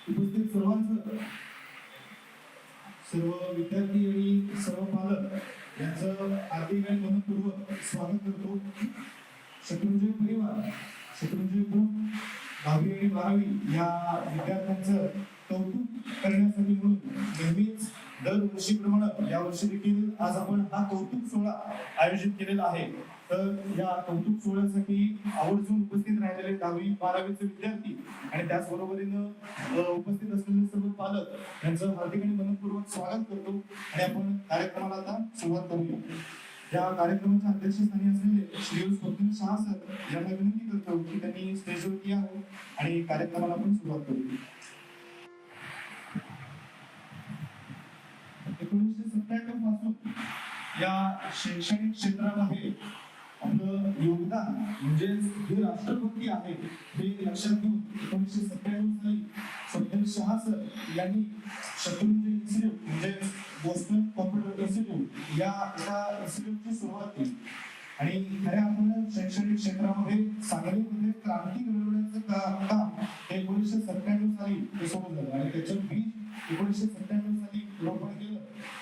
उपस्थित सर्वांचं, सर्व विद्यार्थी आणि सर्व पालक यांचं हार्दिक आणि मनपूर्वक स्वागत करतो. शत्रुंजय परिवार, शत्रुंजय ग्रुप 10वी आणि 12वी या विद्यार्थ्यांचं कौतुक करण्यासाठी म्हणून नेहमीच दरवर्षीप्रमाणे यावर्षी देखील आज आपण हा कौतुक सोहळा आयोजित केलेला आहे. तर या कौतुक सोहळ्यासाठी आवर्जून उपस्थित राहिलेले 10वी 12वीचे विद्यार्थी आणि त्याचबरोबरीनं उपस्थित असलेले सर्व पालक यांचं हार्दिक आणि मनपूर्वक स्वागत करतो आणि आपण कार्यक्रमाला आता सुरुवात करूया. या कार्यक्रमाच्या अध्यक्षस्थानी असलेले श्री स्वप्नील शहा सर यांना विनंती करतो की त्यांनी स्टेजवरती यावं आणि कार्यक्रमाला आपण सुरुवात करूया. 1997 पासून या शैक्षणिक क्षेत्रामध्ये आपलं योगदान म्हणजे जे राष्ट्रभक्ती आहे हे लक्षात घेऊन 1997 साली स्वप्नील शहा सर यांनी शत्रुंजय इन्स्टिट्यूट म्हणजे बोस्टन कॉम्प्युटर इन्स्टिट्यूट या एका इन्स्टिट्यूटची सुरुवात केली आणि खऱ्या अर्थानं शैक्षणिक क्षेत्रामध्ये सांगलीमध्ये क्रांती घडवण्याचं काम 1997 साली सुरू झालं आणि त्याचं बीज 1997 साली रोपण केलं.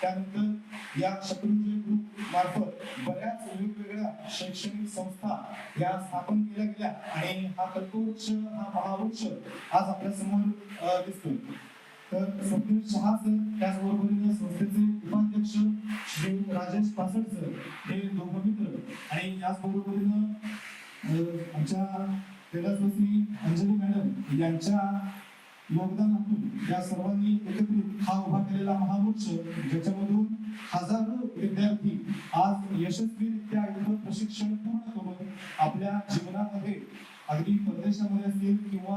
त्यानंतर या शत्रुंजय ग्रुप मार्फत बऱ्याच वेगवेगळ्या शैक्षणिक संस्था या स्थापन केल्या गेल्या आणि हा कल्पवृक्ष, हा महावृक्ष आज आपल्या समोर दिसतोय. तर स्वप्नील शहा सर त्याचबरोबरीने संस्थेचे उपाध्यक्ष श्री राजेश पासट सर हे दोघं मित्र आणि याचबरोबरीनं आमच्या कैलासवासी अंजली मॅडम यांच्या योगदानातून या सर्वांनी एकत्रित हा उभा केलेला महावृक्ष ज्याच्यामधून हजारो विद्यार्थी आज यशस्वीरित्या इथं प्रशिक्षण पूर्ण करून आपल्या जीवनामध्ये अगदी परदेशामध्ये असतील किंवा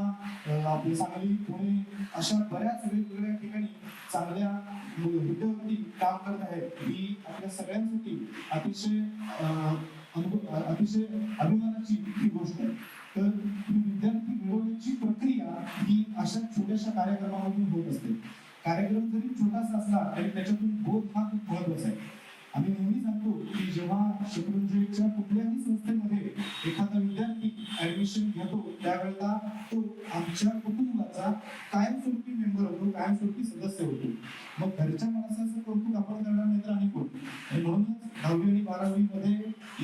आपले सांगली, पुणे अशा बऱ्याच वेगवेगळ्या ठिकाणी चांगल्या हुद्द्यावरती काम करत आहेत. ही आपल्या सगळ्यांसाठी अतिशय अभिमानाची ही गोष्ट आहे. तर ही विद्यार्थी घडवण्याची प्रक्रिया ही अशा छोट्याशा कार्यक्रमामधून होत असते. कार्यक्रम जरी छोटासा असला तरी त्याच्यातून बोध हा खूप महत्वाचा आहे. आम्ही नेहमी सांगतो की जेव्हा शत्रुंजयच्या कुठल्याही संस्थेमध्ये एखादा विद्यार्थी ऍडमिशन घेतो त्यावेळेला तो आमच्या कुटुंबाचा कायमस्वरूपी मेंबर होतो, कायमस्वरूपी सदस्य होतो. मग घरच्या माणसाचं कौतुक आपण करणार नाही तर आणि कोण. आणि म्हणूनच 10वी आणि 12वी मध्ये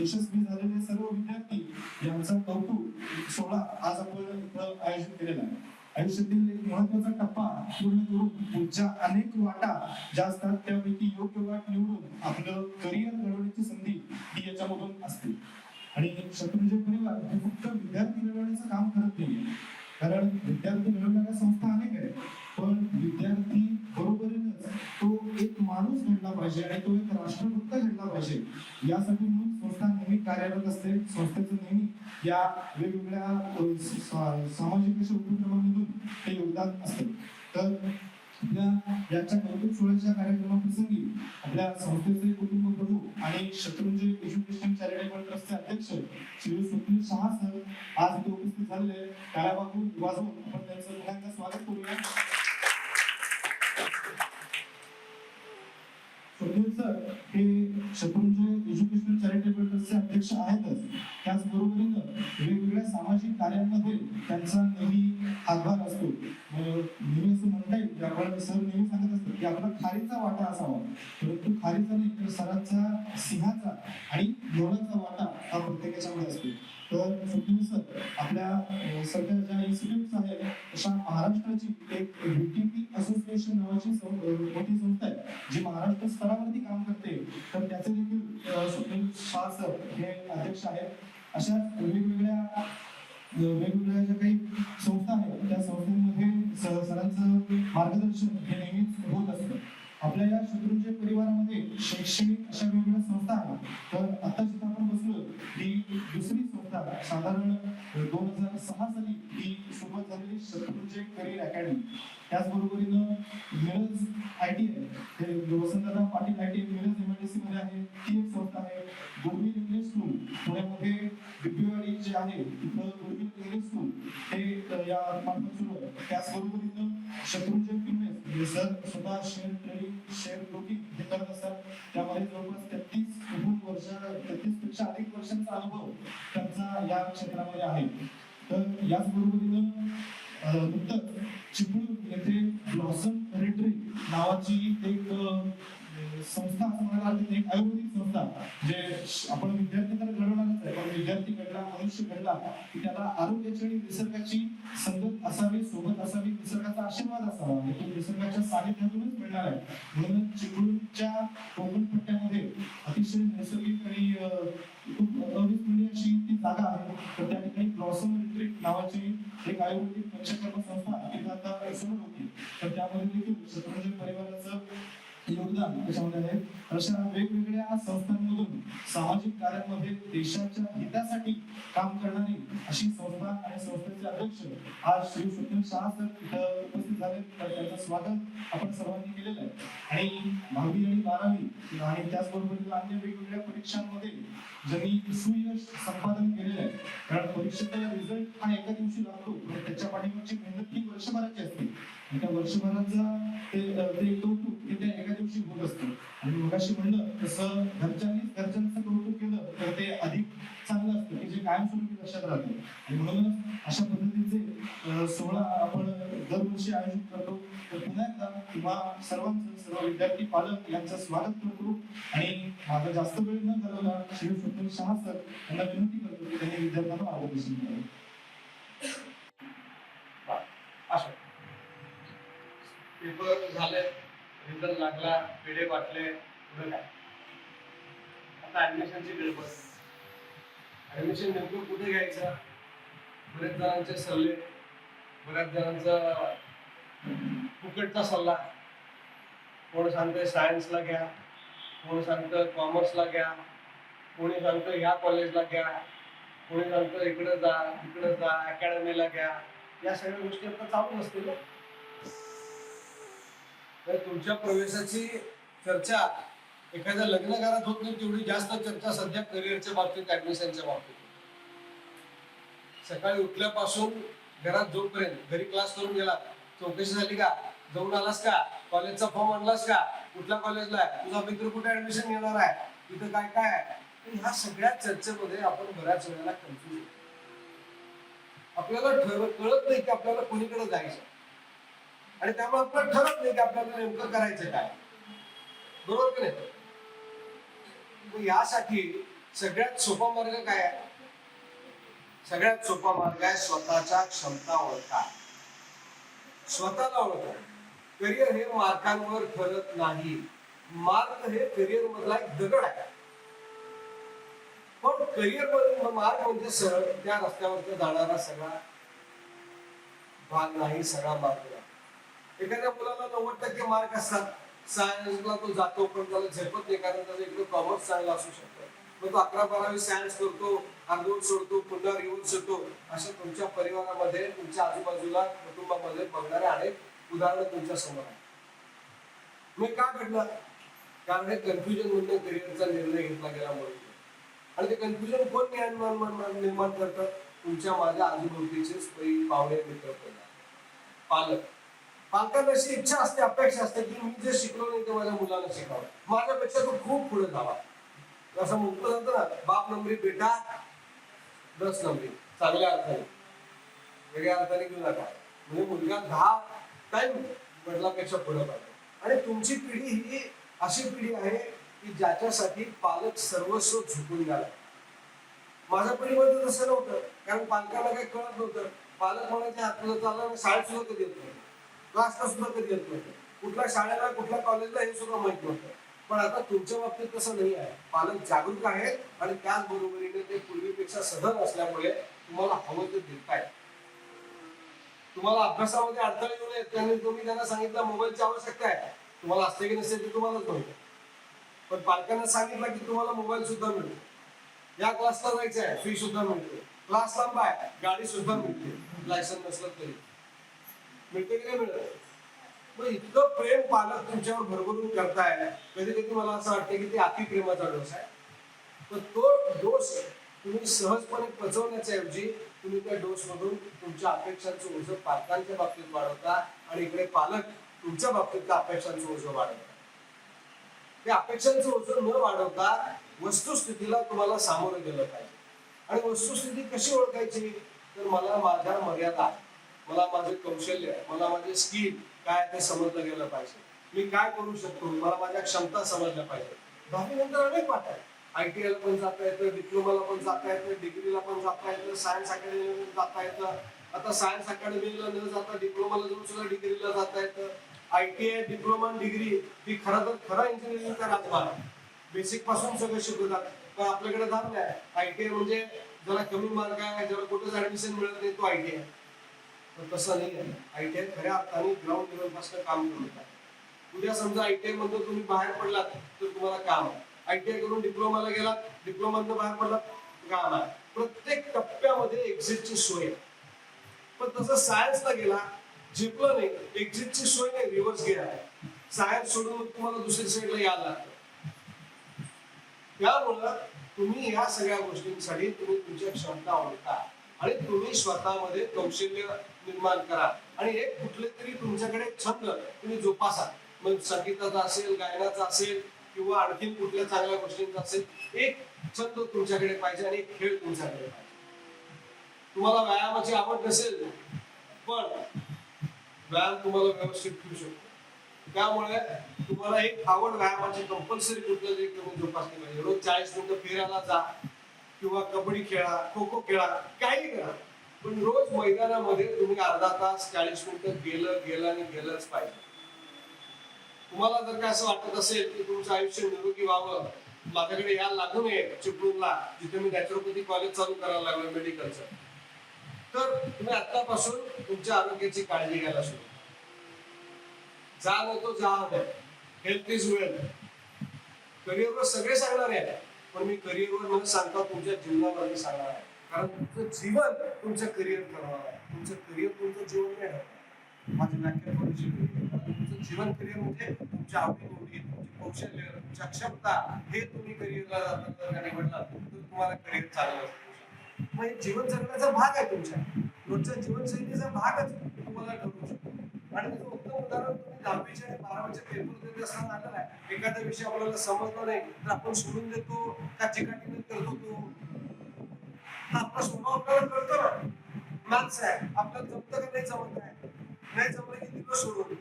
यशस्वी झालेले सर्व विद्यार्थी यांचा कौतुक सोहळा आज आपण इथं आयोजित केलेला आहे. आयुष्यातील एक महत्वाचा टप्पा पूर्ण करून पुढच्या अनेक वाटा ज्या असतात त्यापैकी योग्य वाट निवडून आपलं करिअर घडवण्याची संधी ही याच्यामधून असते. आणि शत्रुंजय परिवार हे फक्त विद्यार्थी घडवण्याचं काम करत नाही, कारण विद्यार्थी घडवणाऱ्या संस्था अनेक आहेत, पण विद्यार्थी बरोबरीनच तो एक माणूस घडला पाहिजे आणि तो एक राष्ट्रभक्त घडला पाहिजे यासाठी म्हणून संस्था नेहमी कार्यरत असते. संस्थेचं नेहमी या वेगवेगळ्या सामाजिक अशा उपक्रमांमधून हे योगदान असते. तर याच्या कौतुक सोहळ्याच्या कार्यक्रमाप्रसंगी आपल्या संस्थेचे कुटुंब प्रमुख आणि शत्रुंजय एज्युकेशन चॅरिटेबल ट्रस्टचे अध्यक्ष श्री स्वप्नील शहा सर आज इथे उपस्थित झालेले. त्याला वाजवून आपण त्यांचं पुन्हा स्वागत करूया. स्वप्नील सर हे शत्रुंजय एज्युकेशनल चॅरिटेबल ट्रस्टचे अध्यक्ष आहेतच, त्याचबरोबरीनं वेगवेगळ्या सामाजिक कार्यांमध्ये त्यांचा नेहमी हातभार असतो. नेहमी असं म्हणता येईल की आपण सर नेहमी सांगत असतात की आपला खारीचा वाटा असावा, परंतु खारीचा नाही तर सरांचा, सिंहाचा आणि मोराचा वाटा हा प्रत्येकाच्या मध्ये असतो. तर स्वप्नील सर आपल्या सध्या ज्या इन्स्टिट्यूट्स आहेत अशा महाराष्ट्राची एक बीटीपी असोसिएशन नावाची मोठी संस्था आहे जी महाराष्ट्र स्तरावरती काम करते. तर त्याचे देखील स्वप्नील शहा सर हे अध्यक्ष आहेत. अशा वेगवेगळ्या ज्या काही संस्था आहेत त्या संस्थांमध्ये सरांचं मार्गदर्शन हे नेहमीच होत असतं. आपल्या या शत्रुंजय परिवारामध्ये शैक्षणिक अशा वेगवेगळ्या संस्था आहेत. तर आता जिथं आपण बसलो ही दुसरी संस्था साधारण 2006 साली ही सुरुवात झालेली शत्रुंजय करिअर अकॅडमी. त्याचबरोबरीनं मिरज ITI हे वसंतराव पाटील ITI मिरज MIDC मध्ये आहे, ती एक संस्था आहे. गुडविल इंग्लिश स्कूल पुण्यामध्ये बिबवेवाडी जे आहे तिथं गुडविल इंग्लिश स्कूल हे या मार्फत सुरू आहे. त्याचबरोबरीनं शत्रुंजय फिटनेस सर स्वतः शेअर ट्रेडिंग, शेअर ब्रोकिंग हे करत असतात. त्यामध्ये जवळपास 33 पेक्षा अधिक वर्षांचा अनुभव त्यांचा या क्षेत्रामध्ये आहे. तर याचबरोबरीनं नुकतंच चिपळूण येथे नावाची एक संस्था असं म्हणायला हरकत नाही, एक आयुर्वेदिक संस्था, जे आपण विद्यार्थी तर घडवणारच आहे, पण विद्यार्थी घडला, मनुष्य घडला की त्याला आरोग्याची आणि निसर्गाची संगत असावी, सोबत असावी, निसर्गाचा आशीर्वाद असावा, तो निसर्गाच्या सानिध्यातूनच मिळणार आहे. म्हणून चिपळूणच्या कोकण पट्ट्यामध्ये अतिशय नैसर्गिक आणि खूप अविस्मरणीय अशी ती जागा आहे. तर त्या ठिकाणी ब्लॉसम रिट्रीट नावाची एक आयुर्वेदिक पंचकर्म संस्था तिथे आता सुरू होती. तर त्यामध्ये देखील शत्रुंजय परिवाराचं योगदान त्याच्यामध्ये आहे. अशा वेगवेगळ्या संस्थांमधून सामाजिक कार्यामध्ये देशाच्या हितासाठी काम करणारी अशी संस्था आणि संस्थेचे अध्यक्ष आज श्री स्वप्नील शहा सर इथं उपस्थित झाले. तर त्यांचं स्वागत आपण सर्वांनी केलेलं आहे. आणि 10वी आणि 12वी आणि त्याचबरोबर अन्य वेगवेगळ्या परीक्षांमध्ये ज्यांनी सुयश संपादन केलेलं आहे, कारण परीक्षेचा रिझल्ट हा एका दिवशी लागतो, पण त्याच्या पाठीमागची मेहनत ही वर्षभराची असते. आणि त्या वर्षभराचा ते कौतुक हे त्या एका दिवशी होत असतं. आणि मगाशी म्हणलं तसं घरच्यांचं कौतुक केलं तर ते अधिक चांगलं असतं, की जे कायमस्वरूपी लक्षात राहतं. आणि म्हणूनच अशा पद्धतीचे सोहळा आपण दरवर्षी आयोजित करतो. तर पुन्हा एकदा तुम्हा सर्व विद्यार्थी पालक यांचं स्वागत करतो. आणि माझा जास्त वेळ न घालवता श्री स्वप्नील शहा सर यांना विनंती करतो की त्यांनी विद्यार्थ्यांना मार्गदर्शन करावे. पेपर झाले, रिझल्ट लागला, पेढे वाटले, पुढे काय आता ऍडमिशनची गडबड. ऍडमिशन नेमकं कुठे घ्यायचं, बरेच जणांचे सल्ले, बऱ्याच जणांचा फुकटचा सल्ला. कोण सांगतंय सायन्सला घ्या, कोण सांगतं कॉमर्सला घ्या, कोणी सांगतं ह्या कॉलेजला घ्या, कोणी सांगतं इकडे जा अकॅडमीला घ्या. या सगळ्या गोष्टी आता चालू असतील ना. तर तुमच्या प्रवेशाची चर्चा एखाद्या लग्न घरात होत नाही तेवढी जास्त चर्चा सध्या करिअरच्या बाबतीत, ऍडमिशनच्या बाबतीत. सकाळी उठल्यापासून घरात जोपर्यंत, घरी क्लास करून गेला, चौकशी झाली का, जाऊन आलास का, कॉलेजचा फॉर्म आणलास का, कुठल्या कॉलेजला आहे, तुझा मित्र कुठे ऍडमिशन घेणार आहे, तिथं काय काय आहे. ह्या सगळ्या चर्चेमध्ये आपण बऱ्याच वेळेला कन्फ्युज होतो. आपल्याला कळत नाही की आपल्याला कोणीकडे जायचं, आणि त्यामुळे आपण ठरत नाही की आपल्याला नेमकं करायचं काय. बरोबर की नाही. यासाठी सगळ्यात सोपा मार्ग काय आहे? सगळ्यात सोपा मार्ग आहे स्वतःच्या क्षमता ओळखा, स्वतःला ओळखा. करिअर हे मार्कांवर ठरत नाही. मार्क हे करिअर मधला एक दगड आहे. पण करिअर मध्ये मार्ग म्हणजे सरळ त्या रस्त्यावरती जाणारा सगळा भाग नाही, सगळा मार्ग नाही. एखाद्या मुलाला 90% मार्क असतात, सायन्सला तो जातो, पण त्याला झेपत नाही, कारण त्याचा इकडे कॉमर्स चांगला असू शकतो. मग तो 11-12वी सायन्स करतो, अर्धवट सोडतो, पुन्हा रिव्हर्स होतो. अशा तुमच्या परिवारामध्ये, तुमच्या आजूबाजूला, कुटुंबामध्ये बघणारे अनेक उदाहरणं तुमच्या समोर आहेत. मग काय घडलं? कारण हे कन्फ्युजन म्हणजे करिअरचा निर्णय घेतला गेला म्हणून. आणि ते कन्फ्युजन कोण निर्माण करतात? तुमच्या माझ्या आजूबाजूचेच पाहुणे, मित्र, पालक. पालकांना अशी इच्छा असते, अपेक्षा असते की मी जे शिकलो नाही ते माझ्या मुलाला शिकावं, माझ्यापेक्षा तो खूप पुढे जावा. असं म्हटलं जातं ना, बाप नंबरी बेटा 10 नंबरी. चांगल्या अर्थाने, वेगळ्या अर्थाने घेऊ नका. म्हणजे मुलगा 10 टाइम वडिलांपेक्षा पुढे पाहिजे. आणि तुमची पिढी ही अशी पिढी आहे की ज्याच्यासाठी पालक सर्वस्व झुकून गेला. माझ्या पिढीमध्ये तसं नव्हतं, कारण पालकांना काही कळत नव्हतं. पालक म्हणायचे आपलं चाललं, शाळेत सुद्धा कधी येत नव्हतं, क्लासला सुद्धा कधी येत नव्हतं, कुठल्या शाळेला कुठल्या कॉलेजला हे सुद्धा माहित नव्हतं. पण आता तुमच्या बाबतीत तसं नाही आहे. पालक जागरूक आहेत आणि त्याच बरोबरीने ते पूर्वीपेक्षा सधन असल्यामुळे तुम्हाला हवं ते देतायत. तुम्हाला अभ्यासामध्ये अडथळे येऊ नये त्यांनी तुम्ही त्यांना सांगितलं मोबाईलची आवश्यकता आहे, तुम्हाला असते की नसते ते तुम्हालाच माहिती. पण पालकांना सांगितलं की तुम्हाला मोबाईल सुद्धा मिळतो, या क्लासला जायचं आहे, फी सुद्धा मिळते, क्लास लांब आहे, गाडी सुद्धा मिळते, लायसन नसलं तरी मिळते की नाही मिळत. मग इतकं प्रेम पालक तुमच्यावर भरभरून करताय, कधी कधी मला असं वाटतं की ते अतिप्रेमाचा डोस आहे. पण तो डोस तुम्ही सहजपणे पचवण्याच्या ऐवजी तुम्ही त्या डोस मधून तुमच्या अपेक्षांचं ओझं पालकांच्या बाबतीत वाढवता, आणि इकडे पालक तुमच्या बाबतीत अपेक्षांचं ओझं वाढवतात. त्या अपेक्षांचं ओझं न वाढवता वस्तुस्थितीला तुम्हाला सामोरं गेलं पाहिजे. आणि वस्तुस्थिती कशी ओळखायची? तर मला माझ्या मर्यादा, मला माझे कौशल्य, मला माझे स्किल काय ते समजलं गेलं पाहिजे. मी काय करू शकतो, मला माझ्या क्षमता समजल्या पाहिजे. 10वी नंतर अनेक वाट आहे. ITI ला पण जाता येतं, डिप्लोमाला पण जाता येतं, डिग्रीला पण जाता येतं, सायन्स अकॅडमीला जाता येतं. आता सायन्स अकॅडमीला न जाता डिप्लोमाला जाऊन सुद्धा डिग्रीला जाता येतं. ITI, डिप्लोमा, डिग्री ही खरा इंजिनिअरिंगचा राजभार आहे. बेसिक पासून सगळं शिकवतात. पण आपल्याकडे धारणा आहे ITI म्हणजे ज्याला कमी मार्क आहे, ज्याला कुठेच ऍडमिशन मिळत नाही तो ITI. पण तसं नाही आहे. ITI खऱ्या अर्थाने ग्राउंड लेवल पासून काम करत. उद्या समजा ITI मधून तुम्ही बाहेर पडलात तर तुम्हाला काम आहे. ITI करून डिप्लोमाला गेलात, डिप्लोमातून बाहेर पडलात, काम आहे. प्रत्येक टप्प्यामध्ये एक्झिटची सोय आहे. पण तसं सायन्सला गेला, जिंकलं नाही, एक्झिटची सोय नाही, रिव्हर्स गेअर आहे. सायन्स सोडून मग तुम्हाला दुसऱ्या साईडला यायला लागतं. त्यामुळं तुम्ही या सगळ्या गोष्टींसाठी तुम्ही तुमच्या क्षमता ओळखा आणि तुम्ही स्वतःमध्ये कौशल्य निर्माण करा आणि एक कुठले तरी तुमच्याकडे छंद तुम्ही जोपासा. मग संगीताचा असेल, गायनाचा असेल किंवा आणखीन कुठल्या चांगल्या गोष्टींचा असेल, एक छंद तुमच्याकडे पाहिजे आणि एक खेळ तुमच्याकडे पाहिजे. तुम्हाला व्यायामाची आवड नसेल पण व्यायाम तुम्हाला व्यवस्थित ठेवू शकतो. त्यामुळे तुम्हाला एक आवड व्यायामाची कंपल्सरी कुठलं तरी तुम्ही जोपासली पाहिजे. रोज 40 मिनिटं फिरायला जा किंवा कबड्डी खेळा, खो खो खेळा, काही करा, पण रोज मैदानामध्ये तुम्ही अर्धा तास 40 मिनिटं गेलं आणि गेलंच पाहिजे. तुम्हाला जर काय असं वाटत असेल की तुमचं आयुष्य निरोगी व्हावं, माझ्याकडे यायला लागू नये चिपळूणला, जिथे मी नॅचरोपॅथी कॉलेज चालू करायला लागलो मेडिकलचं, तर तुम्ही आतापासून तुमच्या आरोग्याची काळजी घ्यायला सुरू. जा तो जा, हेल्थ इज वेल्थ. करिअरवर सगळे सांगणार आहे, पण मी करिअरवर न सांगता तुमच्या जीवनामध्ये सांगणार आहे. कारण तुमचं जीवन तुमचं करिअर ठरवणार आहे. तुमचं करिअर तुमचं जीवन नाही ठरवणार. माझी व्याख्या थोडीशी तुमचं जीवन करिअर म्हणजे तुमच्या आवडीनिवडी, तुमची कौशल्य, तुमच्या क्षमता, हे तुम्ही करिअरला जाताना निवडलात तर तुम्हाला करिअर चांगलं असतं. मग हे जीवन जगण्याचा भाग आहे, तुमच्या रोजच्या जीवनशैलीचा भागच तुम्हाला ठरवू शकतो. आणि त्याचं उत्तम उदाहरण तुम्ही 10वीचे आणि 12वीचे पेपर देत असताना आलेला आहे. एखाद्या विषय आपल्याला समजला नाही तर आपण सोडून देतो का चिकाटीने करतो तो, आपला स्वभाव आपल्याला कळतो ना. माणसं आहे, आपल्याला जमतं का नाही जमत आहे, नाही जमलं की तिथं सोडून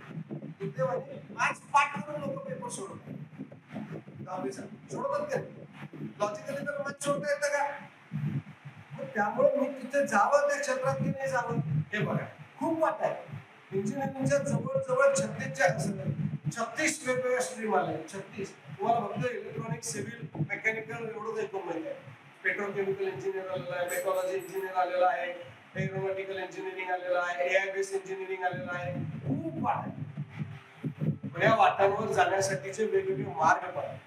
दुर्दैवाने आज पाठ करून लोक पेपर सोडवतात. 10वीचा सोडवतात का? लॉजिकली तर मग सोडता येतं का? मग त्यामुळे मी तिथे जावं त्या क्षेत्रात की नाही जावं हे बघा. खूप वाट आहे. इंजिनिअरिंगच्या जवळजवळ 36 वेगवेगळ्या स्ट्रीम आल्या. 36. तुम्हाला फक्त इलेक्ट्रॉनिक, सिव्हिल, मेकॅनिकल एवढंच ऐकून माहिती आहे. पेट्रोकेमिकल इंजिनियर आलेला आहे, मेट्रोलॉजी इंजिनियर आलेला आहे, एरोनॉटिकल इंजिनिअरिंग आलेला आहे, AI बेस्ड इंजिनिअरिंग आलेला आहे. खूप वाट आहे. पण या वाटांवर जाण्यासाठीचे वेगवेगळे मार्ग पण आहेत.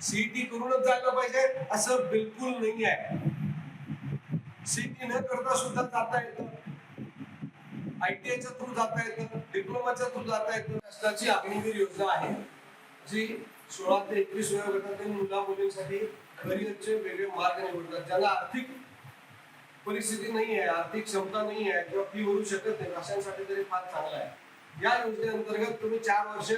CET करूनच जायला पाहिजे असं बिलकुल नाही आहे. CET न करता सुद्धा जाता येतं. ITIच्या थ्रू जाता येतं, डिप्लोमाच्या थ्रू जाता येतं. राष्ट्राची अग्निवीर योजना आहे जी 16 ते 21 वयोगटातील मुला मुलींसाठी करिअरचे वेगळे मार्ग निवडतात. ज्यांना आर्थिक परिस्थिती नाही आहे, आर्थिक क्षमता नाही आहे किंवा फी भरू शकत नाही, अशांसाठी तरी फार चांगला आहे. या योजनेअंतर्गत तुम्ही 4 वर्ष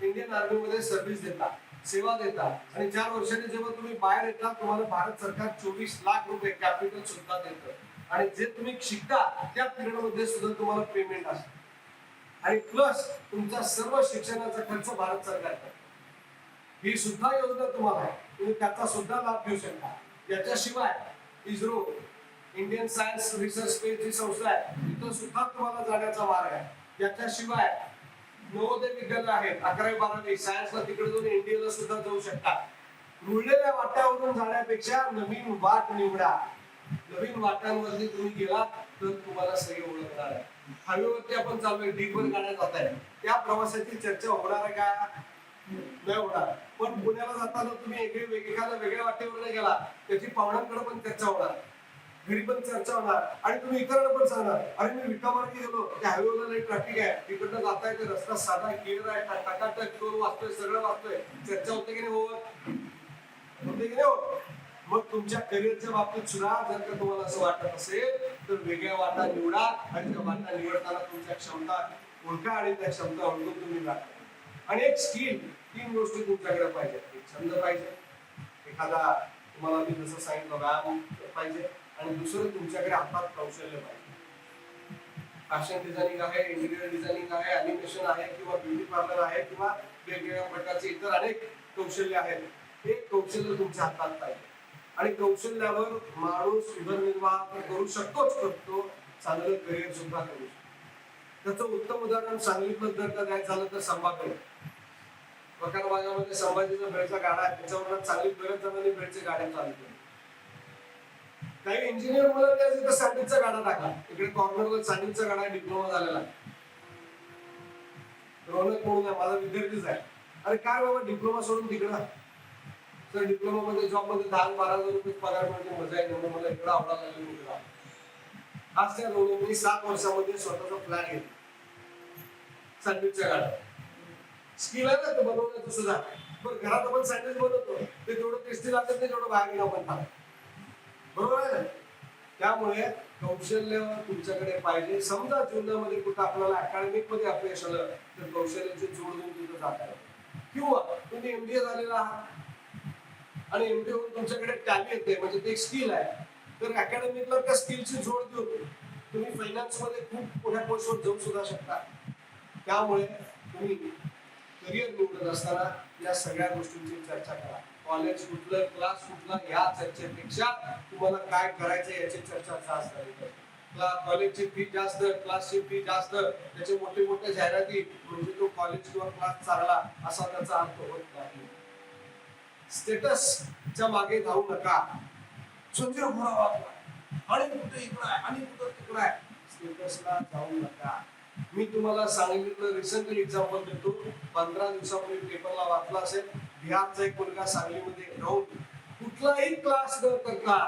इंडियन आर्मीमध्ये सर्व्हिस देता, सेवा देता आणि 4 वर्षांनी जेव्हा तुम्ही बाहेर येता तुम्हाला भारत सरकार 24 लाख रुपये कॅपिटल सुद्धा देतं. आणि जे तुम्ही शिकता त्या पिरियड मध्ये सुद्धा तुम्हाला पेमेंट असतं आणि प्लस तुमचा सर्व शिक्षणाचा खर्च भारत सरकार करतं. ही सुद्धा योजना तुम्हाला आहे, तुम्ही त्याचा सुद्धा लाभ घेऊ शकता. याच्याशिवाय ISRO, Indian science research space जी संस्था आहे, तिथं सुद्धा तुम्हाला जाण्याचा मार्ग आहे. याच्याशिवाय नवोदय विद्यालय आहेत, 11वी 12वी सायन्सला तिकडे जाऊन इंडियाला सुद्धा जाऊ शकता. रुळलेल्या वाट्यावरून जाण्यापेक्षा नवीन वाट निवडा. नवीन वाटांवरती तुम्ही गेला तर तुम्हाला सगळे ओळखणार आहे. हायवेवरती आपण चाललोय, ढीगभर गाड्या जात आहे, त्या प्रवासाची चर्चा होणार आहे का? नाही होणार. पण पुण्याला जाताना तुम्ही एखाद्या वेगळ्या वाटेवर नाही गेला त्याची पाहुण्यांकडे पण चर्चा होणार, घरी पण चर्चा होणार आणि तुम्ही इतरांना पण सांगणार, अरे मी विटामार्गी गेलो, त्या हायवेला लई ट्रॅफिक आहे, तिकडनं जाता येते, रस्ता साधा क्लिअर आहे, टकाटक टोल वाचतोय, सगळं वाचतोय. चर्चा होते की नाही होत? होते की नाही होत? मग तुमच्या करिअरच्या बाबतीत सुद्धा जर का तुम्हाला असं वाटत असेल तर वेगळ्या वाटा निवडा आणि त्या वाटा निवडताना तुमच्या क्षमता ओळखा आणि त्या क्षमता ओळखून तुम्ही लागता. आणि एक स्किल, 3 गोष्टी तुमच्याकडे पाहिजे. एक छंद पाहिजे, एखादा तुम्हाला मी जसं सांगितलं व्यायाम पाहिजे आणि दुसरं तुमच्याकडे हातात कौशल्य पाहिजे. फॅशन डिझायनिंग आहे, इंटिरियर डिझायनिंग आहे, अॅनिमेशन आहे किंवा ब्युटी पार्लर आहे किंवा वेगवेगळ्या प्रकारचे इतर अनेक कौशल्य आहेत. हे कौशल्य तुमच्या हातात पाहिजे आणि कौशल्यावर माणूस उदरनिर्वाह तर करू शकतोच करतो, चांगलं करिअर सुद्धा करू शकतो. त्याचं उत्तम उदाहरण सांगलीतलं जर का द्यायचं झालं तर संभाजी प्रकार भागामध्ये संभाजीचा भेळचा गाडा आहे, त्याच्यावर चांगली बऱ्याच जणांनी भेळचे गाड्या चालू केल्या. काही इंजिनियर मुलांनी आज इथं सँडविचचा गाडा टाकला. इकडे कॉर्नरला सँडविचचा गाडा डिप्लोमा झालेला आहे. रौनक म्हणून आहे, माझा विद्यार्थीच आहे. अरे काय बाबा डिप्लोमा सोडून तिकडं तर डिप्लोमा मध्ये जॉब मध्ये 10-12 हजार रुपये पगार मिळते, मजा आहे म्हणून मला इकडं आवडायला लागलं इकडं. आज त्या रौनकनी 7 वर्षामध्ये स्वतःचा प्लॅन घेतला सँडविचच्या गाडा. स्किल आहे ना ते बनवण्याचं सुद्धा. पण घरात आपण सँडविच बनवतो ते तेवढं टेस्टी लागत नाही जेवढं बाहेर गेलं आपण खातो. बरोबर आहे ना? त्यामुळे कौशल्य तुमच्याकडे पाहिजे. समजा जीवनामध्ये कुठं आपल्याला अकॅडमिक मध्ये अपयश आलं तर कौशल्याची जोड देऊन तिथं जाता येईल. किंवा तुम्ही MBA झालेला आहात आणि MBA होऊन तुमच्याकडे टॅली येते म्हणजे ते एक स्किल आहे, तर अकॅडमिकला त्या स्किलची जोड देऊन तुम्ही फायनान्स मध्ये खूप मोठ्या पोस्टवर जाऊ सुद्धा शकता. त्यामुळे तुम्ही करिअर निवडत असताना या सगळ्या गोष्टींची चर्चा करा. कॉलेज कुठलं, क्लास कुठला, या चर्चेपेक्षा तुम्हाला काय करायचं याची चर्चा जास्त आहे. कॉलेजची फी जास्त, क्लासची फी जास्त, त्याचे मोठे मोठे जाहिराती म्हणजे तो कॉलेज किंवा क्लास चांगला असा त्याचा अर्थ होत नाही. स्टेटसच्या मागे धावू नका. संजय आणि कुठे इकडं आहे आणि कुठं तिकडं आहे, स्टेटसला जाऊ नका. मी तुम्हाला सांगितलं रिसेंटली एक्झाम्पल देतो. 15 दिवसापूर्वी पेपरला वाचला असेल, बिहारचा एक मुलगा सांगलीमध्ये राहून कुठलाही क्लास न करता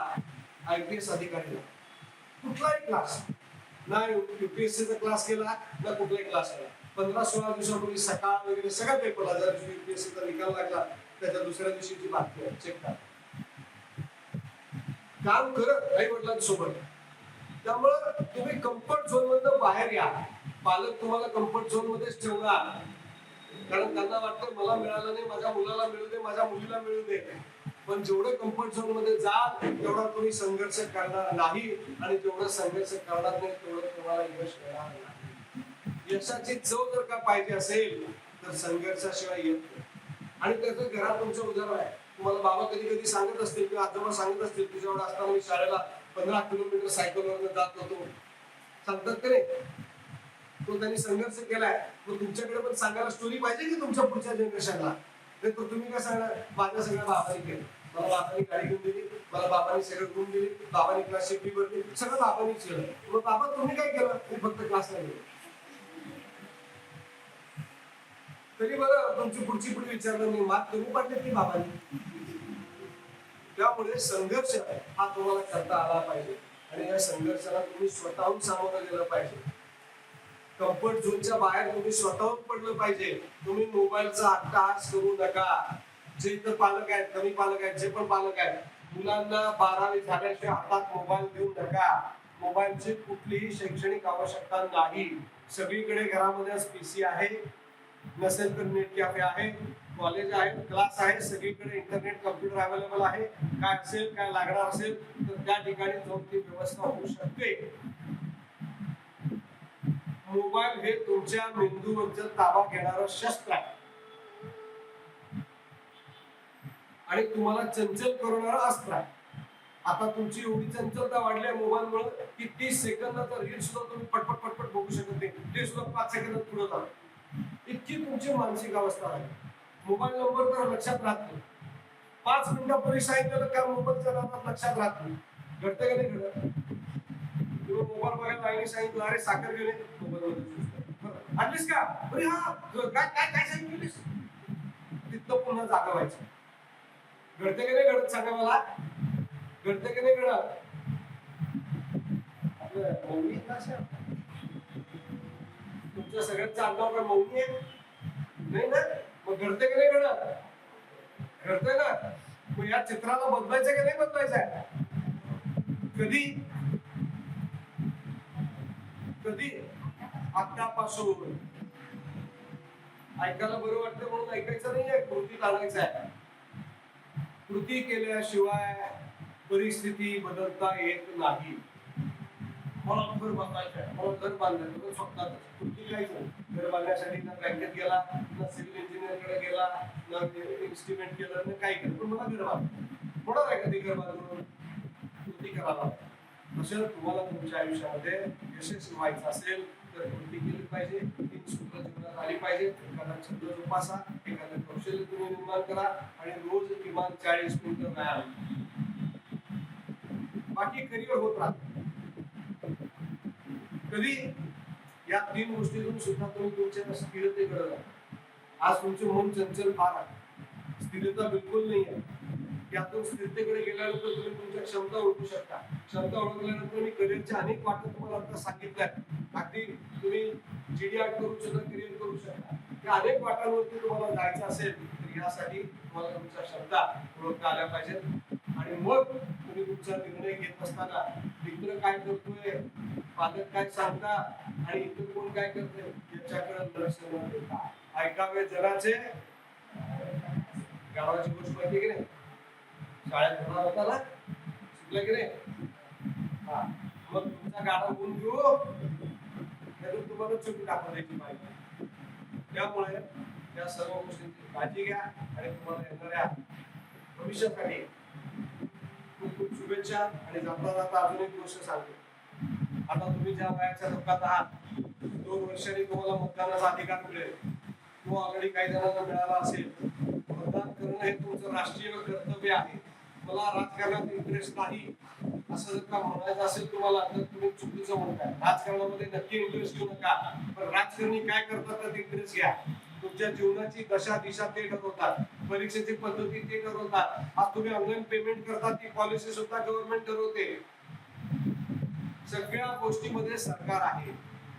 IPS अधिकारी, कुठलाही क्लास ना UPSC चा क्लास केला ना कुठलाही क्लास केला. 15-16 दिवसापूर्वी सकाळ वगैरे सगळ्या पेपरला जर UPSC चा निकाल लागला त्याच्या दुसऱ्या दिवशीची बातमी आहे, चेक करा. काम करत आई वडिलांसोबत. त्यामुळं तुम्ही कम्फर्ट झोन मधून बाहेर या. पालक तुम्हाला कम्फर्ट झोन मध्येच ठेवणार, कारण त्यांना वाटतं मला मिळालं नाही, माझ्या मुलाला मिळू दे, माझ्या मुलीला मिळू दे. पण जेवढं कम्फर्ट झोन मध्ये जाल तेवढा तुम्ही संघर्ष करणार नाही आणि जेवढं संघर्ष करणार नाही तेवढं तुम्हाला यश मिळणार नाही. यशाची चव जर का पाहिजे असेल तर संघर्षाशिवाय येत नाही. आणि त्याचं घरात तुमचं उदाहरण आहे. तुम्हाला बाबा कधी कधी सांगत असतील किंवा आजोबा सांगत असतील, तुझ्यावर असताना मी शाळेला 15 किलोमीटर सायकलवरनं जात होतो, सांगतात की नाही? तो त्यांनी संघर्ष केलाय. मग तुमच्याकडे पण सांगायला स्टोरी पाहिजे की तुमच्या पुढच्या जनरेशनला. तर तुम्ही काय सांगणार, माझ्या सगळ्या बाबांनी केलं, मला बाबांनी गाडी घेऊन दिली, मला बाबांनी सगळं घेऊन दिली, बाबांनी क्लासची फी भरली, सगळं बाबांनीच केलं. मग बाबा तुम्ही काय केलं? मी फक्त क्लासला गेलो. तरी बरं तुमची पुढची पिढी विचारलं नाही, मात तुम्ही पडले की बाबांनी. त्यामुळे संघर्ष हा तुम्हाला करता आला पाहिजे आणि या संघर्षाला तुम्ही स्वतःहून सामोरं गेलं पाहिजे. कम्फर्ट झोनच्या बाहेर तुम्ही स्वतःहून पडलं पाहिजे. तुम्ही मोबाईलचा अट्टहास करू नका. जे इतर पालक आहेत, कमी पालक आहेत, जे पण पालक आहेत, मुलांना 12वी झाल्याशिवाय हातात मोबाईल देऊ नका. मोबाईलची कुठलीही शैक्षणिक आवश्यकता नाही. सगळीकडे घरामध्ये PC आहे, नसेल तर नेट कॅफे आहे, कॉलेज आहे, क्लास आहे, सगळीकडे इंटरनेट कम्प्युटर अवेलेबल आहे. काय असेल, काय लागणार असेल तर त्या ठिकाणी जाऊन ती व्यवस्था होऊ शकते. मोबाईल हे तुमच्या मेंदूवरचं ताबा घेणारं शस्त्र आहे आणि तुम्हाला चंचल करणारं अस्त्र आहे. आता तुमची एवढी चंचलता वाढली आहे मोबाईलमुळे की 30 सेकंदाचा रील सुद्धा तुम्ही पटपट पटपट बघू शकत नाही. ते सुद्धा 5 सेकंदात पुढे जातं. इतकी तुमची मानसिक अवस्था आहे. मोबाईल नंबर तर लक्षात राहत नाही. 5 मिनिटापूर्वी सांगितलं का मोबाईलच्या नावात लक्षात राहत नाही. घडतं का नाही घडत? किंवा मोबाईल बघायला आईने सांगितलं अरे साखर घेणे, मोबाईल आणलीस का? अरे हा काय काय काय सांगितलीस? तिथलं पुन्हा जागा व्हायचं. घडतं का नाही घडत सांगा मला? घडतं का नाही घडत? आपलं मौनी भाषा तुमच्या सगळ्यांचं आडनाव काय मौनी आहे? नाही ना? मग घडतं का नाही घडत? घडतंय ना? मग या चित्राला बदलायचं का नाही बदलायचं? कधी कधी आतापासून. ऐकायला बरं वाटतं म्हणून ऐकायचं नाहीये, कृतीत आणायचं आहे. कृती केल्याशिवाय परिस्थिती बदलता येत नाही. मला घर बांधायचं आहे, मला घर बांधायचं स्वप्नात तुमची काहीच नाही. घर बांधण्यासाठी ना बँकेत गेला, ना सिव्हिल इंजिनियरकडे गेला, ना इन्स्टिमेंट केलं, ना काही केलं, पण मला घर बांधायचं. होणार आहे का ते घर बांधून? कृती करावा. असं तुम्हाला तुमच्या आयुष्यामध्ये यशस्वी व्हायचं असेल तर कृती केली पाहिजे, 3 सूत्र जीवनात आली पाहिजे. एखादा छंद जोपासा, एखादं कौशल्य तुम्ही निर्माण करा आणि रोज किमान 40 मिनिटं व्यायाम. बाकी करिअर होत राहतं. कधी या 3 गोष्टीतून सुद्धा तुम्ही तुमच्या स्थिरतेकडे जा. आज तुमचं मन चंचल फार आहे, स्थिरता बिलकुल नाही आहे. यातून स्थिरतेकडे गेल्यानंतर तुम्ही तुमच्या क्षमता ओळखू शकता. क्षमता ओळखल्यानंतर मी करिअरच्या अनेक वाटा तुम्हाला आता सांगितल्या. अगदी तुम्ही GD करून सुद्धा करिअर करू शकता. या अनेक वाटांवरती तुम्हाला जायचं असेल तर यासाठी तुम्हाला तुमच्या क्षमता ओळखता आल्या पाहिजेत. आणि मग तुम्ही तुमचा निर्णय घेत असताना मित्र काय करतोय, पालक काय सांगता आणि इतर कोण काय करतोय याच्याकडे लक्ष न देता ऐकावे जगाचे. गावाची गोष्ट माहिती की नाही, शाळेत होणार होता ना, शिकला की नाही? हा, मग तुमचा गाडा होऊन घेऊ त्यातून तुम्हाला चुकी दाखवून द्यायची पाहिजे. त्यामुळे या सर्व गोष्टींची काळजी घ्या आणि तुम्हाला येणाऱ्या भविष्यासाठी खूप खूप शुभेच्छा. आणि जाता जाता अजून एक गोष्ट सांगतो. आता तुम्ही ज्या वयाच्या टप्प्यात आहात, 2 वर्षांनी तुम्हाला मतदानाचा अधिकार मिळेल. तो ऑलरेडी काही जणांना मिळाला असेल. मतदान करणं हे तुमचं राष्ट्रीय कर्तव्य आहे. मला राजकारणात इंटरेस्ट नाही असं जर का म्हणायचं असेल तुम्हाला तर तुम्ही चुकीचं म्हणताय. राजकारणामध्ये नक्की इंटरेस्ट घेऊ नका, पण राजकारणी काय करतात त्यात इंटरेस्ट घ्या. तुमच्या जीवनाची दशा दिशा ते ठरवतात, परीक्षेची पद्धती ते ठरवतात. आज तुम्ही ऑनलाईन पेमेंट करतात ती पॉलिसी सुद्धा गव्हर्नमेंट ठरवते. सगळ्या गोष्टीमध्ये सरकार आहे.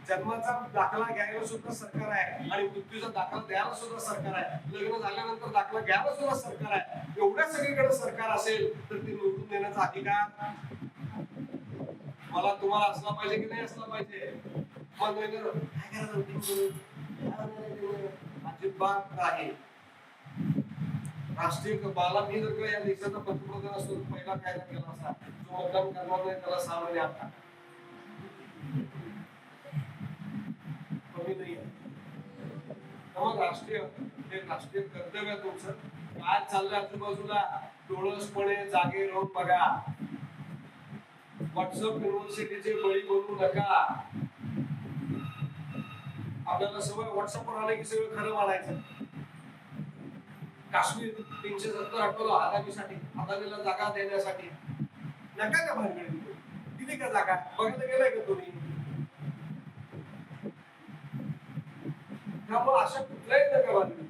जन्माचा दाखला घ्यायला सुद्धा सरकार आहे आणि मृत्यूचा दाखला द्यायला सुद्धा सरकार आहे. लग्न झाल्यानंतर दाखला घ्यायला सुद्धा सरकार आहे. एवढ्या सगळीकडे सरकार असेल तर ते निवडून देण्याचा अधिकार मला तुम्हाला असला पाहिजे की नाही असला पाहिजे? अजिबात नाही. राष्ट्रीय मला मी जर का या देशाचा पंतप्रधान असतो तर पहिला कायदा केला असता, जो मतदान करणार नाही त्याला 6 महिने आता कमी नाही आहे. त्यामुळे राष्ट्रीय कर्तव्य तुमचं काय चाललंय आजूबाजूला डोळसपणे जागे राहून बघा. व्हॉट्सअप युनिव्हर्सिटीचे बळी बनू नका. आपल्याला सवय व्हॉट्सअपवर आलं की सगळं खरं मानायचं. काश्मीर 370 हटवलं अदानीला जागा देण्यासाठी. नका का भानगडी दिली का जागा? बघायला गेलाय का तुम्ही? त्यामुळे अशा कुठल्याही नका भानगडी.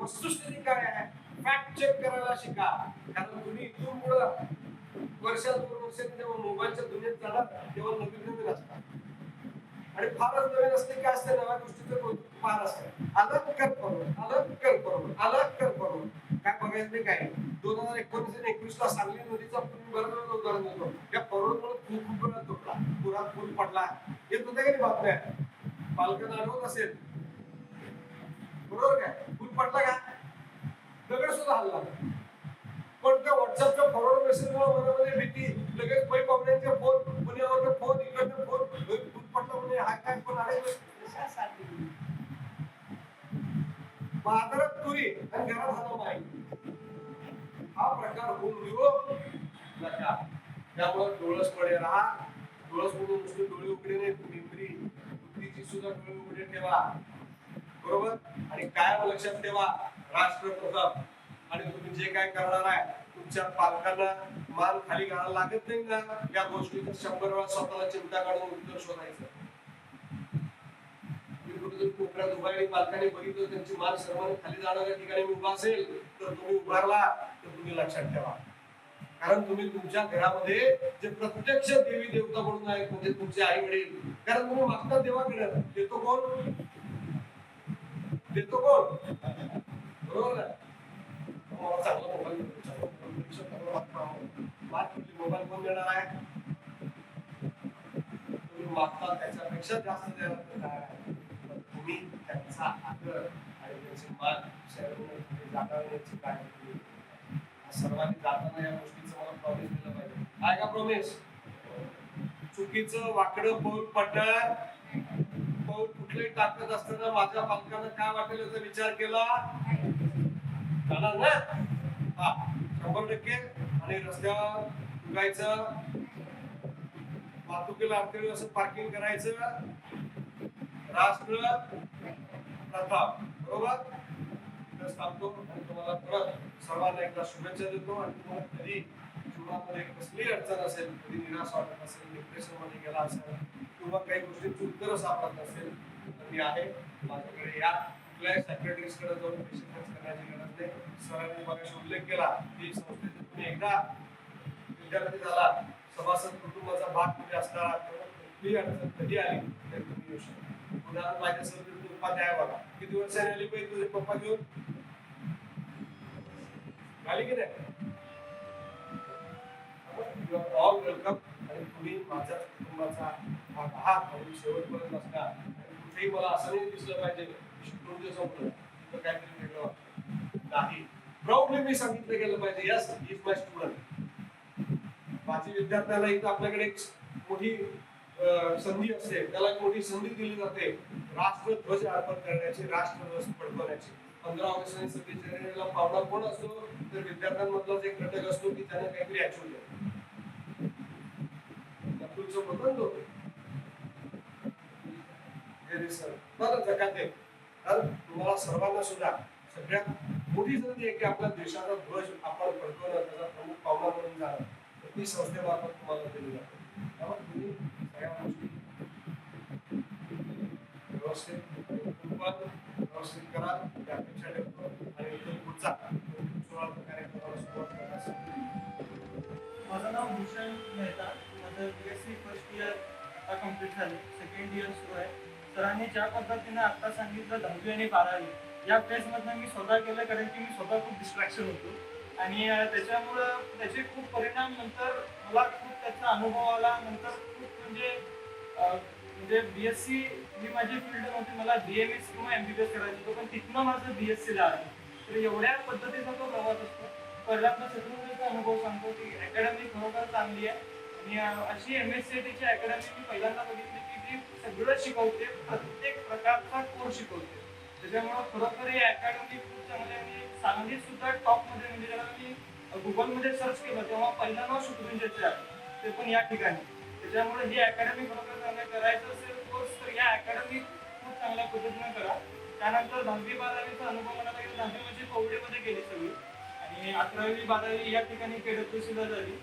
वस्तुस्थिती काय आहे फॅक्ट चेक करायला शिका. कारण तुम्ही इथून पुढं वर्षात 2 वर्षांनी जेव्हा मोबाईलच्या दुनियेत जाणार तेव्हा नवीन नवीन असतात. आणि फारच नवीन असते काय असते, नव्या गोष्टीचं कौतुक फार असते. अलग कर परवड काय बघायचं नाही काय. 2019 आणि 21 ला सांगली नदीचा बरोबर उदाहरण देतो. या परवडमुळे खूप वेळा तुटला, पुरात पूल पडला. येत होत्या काही बातम्या पालकांना आठवत असेल बरोबर काय? पूल पडला का दगड सुद्धा हल्ला. पण त्या व्हॉट्सअपच्या फॉरवर्ड मेसेजमुळे मनामध्ये भीती, लगेच पै पाहुण्यांचे फोन, पुण्यावर फोन, इकडनं फोन, पूल पडला म्हणजे हाय काय पण आले बाजारात तुरी आणि घरात झाला नाही. हा प्रकार होऊन देऊ नका. त्यामुळे डोळसपणे राहा. डोळस म्हणून नुसते डोळे उघडे नाही, मेमरी बुद्धीची सुद्धा डोळे उघडे ठेवा. बरोबर? आणि काय लक्षात ठेवा, राष्ट्र प्रथम. आणि तुम्ही जे काय करणार आहे तुमच्या पालकांना मान खाली घालायला लागत नाही ना. या गोष्टीचं 100 वेळा स्वतःला चिंता काढून उत्तर शोधायचं. कोपऱ्यात उभा आणि पालकांनी बघितलं त्यांची मान सर्वांनी खाली जाणाऱ्या ठिकाणी उभा असेल तर तुम्ही उभारला तर तुम्ही लक्षात ठेवा. कारण तुम्ही तुमच्या घरामध्ये जे प्रत्यक्ष देवी देवता म्हणून आहेत म्हणजे तुमचे आई वडील. कारण तुम्ही मागता देवाकडे देतो कोण? बरोबर आहे. मला चांगला मोबाईल कोण देणार आहे? तुम्ही मागता त्याच्यापेक्षा जास्त देणार आहे. तुम्ही त्यांचा आदर आणि त्यांचे मान जागवण्याची काळजी सर्वांनी जाताना या गोष्टीचं मला प्रॉमिस दिलं पाहिजे. आहे का प्रॉमिस? चुकीचं वाकडं पाऊल पडणार, पाऊल कुठलंही टाकत असताना माझ्या पालकांना काय वाटेल याचा विचार केला जाणार ना? हा 100%. आणि रस्त्यावर उगायचं, वाहतुकीला अडथळे असं पार्किंग करायचं, राष्ट्र प्रथम, बरोबर? इथंच थांबतो आणि तुम्हाला परत सर्वांना एकदा शुभेच्छा देतो. आणि तुम्हाला कधी जीवनामध्ये कसली अडचण असेल, कधी निराश वाटत असेल, डिप्रेशन मध्ये गेला असेल किंवा काही गोष्टींची उत्तरं सापडत नसेल तर मी आहे, माझ्याकडे या. कुठल्याही सेक्रेटरीजकडे जाऊन पैसे खर्च करण्याची गरज नाही. सरांनी मगाशी उल्लेख केला की संस्थेचे तुम्ही एकदा विद्यार्थी झाला, सभासद कुटुंबाचा भाग तुम्ही असणारा, कुठलीही अडचण कधी आली तरी तुम्ही येऊ शकता. उदाहरण माझ्या सर्व उपाध्याय बघा, किती वर्षांनी आली पाहिजे तुझे पप्पा घेऊन आली की नाही? All welcome. आणि तुम्ही माझ्या कुटुंबाचा भाग आहात म्हणून शेवटपर्यंत असणार. आणि कुठेही मला असं नाही दिसलं पाहिजे शिकून जे संपलं तर काहीतरी वेगळं वाटतं नाही. प्राऊडली मी सांगितलं गेलं पाहिजे, यस इज माय स्टुडंट. माझी विद्यार्थ्याला इथं आपल्याकडे एक मोठी संधी असते, त्याला एक मोठी संधी दिली जाते राष्ट्रध्वज अर्पण करण्याची, राष्ट्रध्वज फडकवण्याची. 15 ऑगस्ट आणि 26 जानेवारीला पावला कोण असतो तर विद्यार्थ्यांमधलाच एक घटक असतो की त्याने काहीतरी अचीव केलं. तुमचं बदल होतो जगात. तर तुम्हाला सर्वांना सुद्धा सगळ्यात मोठी संधी आहे की आपल्या देशाचा ध्वज आपण फडकवणं, त्याचा प्रमुख पावला म्हणून जाणं, तर ती संस्थेमार्फत तुम्हाला दिली जाते. त्यामुळे तुम्ही सगळ्या गोष्टी व्यवस्थित करा ही अपेक्षा ठेवतो. आणि इथून पुढचा कार्यक्रमाला सुरुवात करण्यास माझं नाव भूषण मेहता. माझं BSc फर्स्ट इयर आता कम्प्लीट झाले, सेकंड इयर सुरू आहे. सरांनी ज्या पद्धतीने आता सांगितलं 10वी आणि 12वी या फेजमधनं मी स्वतः केलं, कारण की मी स्वतः खूप डिस्ट्रॅक्शन होतो आणि त्याच्यामुळं त्याचे खूप परिणाम नंतर मला खूप त्याचा अनुभव आला. नंतर खूप म्हणजे BSc ही माझी फील्ड नव्हती, मला BMS किंवा MBBS करायचं होतं, पण तिथनं माझं BSc ला आलं. तर एवढ्या पद्धतीचा तो प्रवास असतो. पहिल्यांदा सेकंडरीचा अनुभव सांगतो की अकॅडमी खरोखर चांगली आहे. आणि अशी MSCIT अकॅडमी मी पहिल्यांदा बघितली की जी सगळं शिकवते, प्रत्येक प्रकारचा कोर्स शिकवते. त्याच्यामुळे खरोखर ही अकॅडमी खूप चांगली आहे. आणि सांगलीत सुद्धा टॉप मध्ये, म्हणजे जेव्हा मी गुगलमध्ये सर्च केलं तेव्हा पहिलं नाव शुक्रंजयचे आहे, ते पण या ठिकाणी. त्याच्यामुळे ही अकॅडमी खरोखर चांगलं करायचं असेल कोर्स तर या अकॅडमी खूप चांगल्या पद्धतीने करा. त्यानंतर 10वी 12वीचा अनुभव म्हणायला गेला, 10वी म्हणजे कोविडमध्ये गेली सगळी. आणि 11वी 12वी या ठिकाणी KWC ला झाली.